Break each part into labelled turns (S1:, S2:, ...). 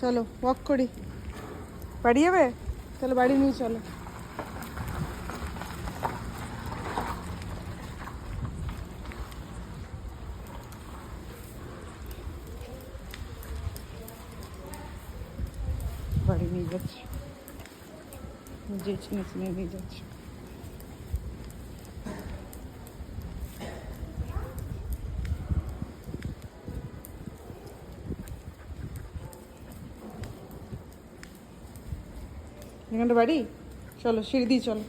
S1: চলো ওয়াক করি। বাড়ি যাবে? তাহলে বাড়ি নিয়ে চলো। বাড়ি নিয়ে যাচ্ছি, যে চিনে চিনে নিয়ে যাচ্ছি। এখানটা বাড়ি? চলো সিঁড়ি দিয়ে চলো,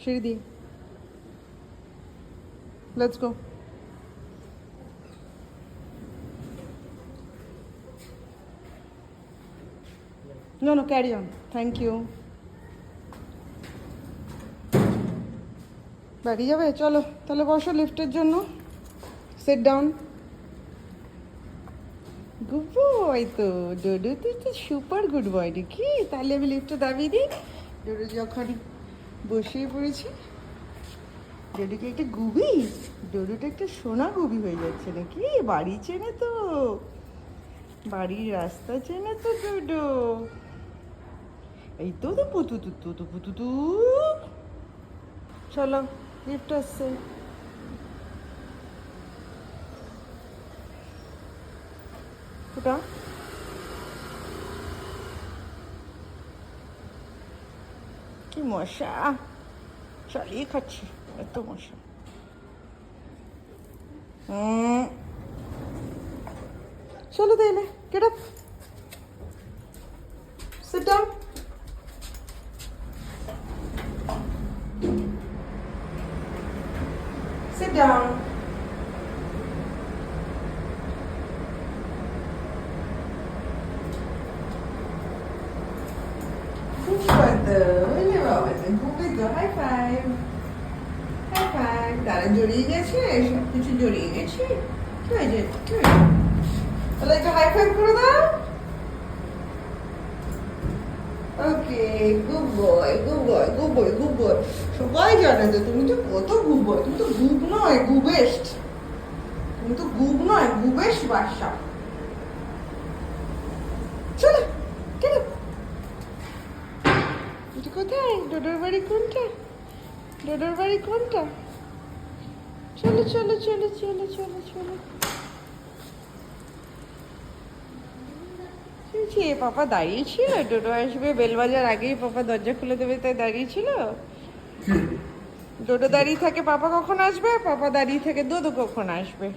S1: সিঁড়ি দিয়ে। Let's go. No no, carry on, thank you. বাড়ি যাবে? চলো তাহলে বসো লিফটের জন্য। Sit down. গুড বয় তো ডোডো, তুই তো সুপার গুড বয় নাকি? তাহলে আমি লিফটে দাবিয়ে দিই। ডোডো যখন বসিয়ে পড়েছি, ডোডোকে একটা গুবি, ডোডোটা একটা সোনা গুবি হয়ে যাচ্ছে নাকি? বাড়ি চেনে তো, বাড়ির রাস্তা চেনে তো ডোডো। এই তো তো পুতু তু তো পুতু তু। চলো লিফট আসছে। ওটা কি মশা, চালিয়ে খাচ্ছি, এত মশা। চলো তাইলে, get up, sit down. Sit down. High five, high five. তারা জড়িয়ে গেছে, সব কিছু জড়িয়ে গেছে। কি হয়েছে? কি হয়েছে? তাহলে একটু হাই ফাইভ করে দাও। Okay, good boy, good boy, good boy, good boy. সবাই জানে তো তুমি তো কত গুড বয়। তুমি তো গুড নয়, গুবেস্ট। তুমি তো গুব নয়, গুবেশ বাসা। চলো কেন? এটা কোথায়? ডোডোর বাড়ি কোনটা? ডোডোর বাড়ি কোনটা? চলো চলো চলো চলো চলো চলো। পাপা দাঁড়িয়ে ছিল, ডোডো আসবে বেল বাজার আগেই পাপা দরজা খুলে দেবে তাই দাঁড়িয়ে ছিল। ডোডো দাঁড়িয়ে থাকে পাপা কখন আসবে, পাপা দাঁড়িয়ে থাকে দোদো কখন আসবে।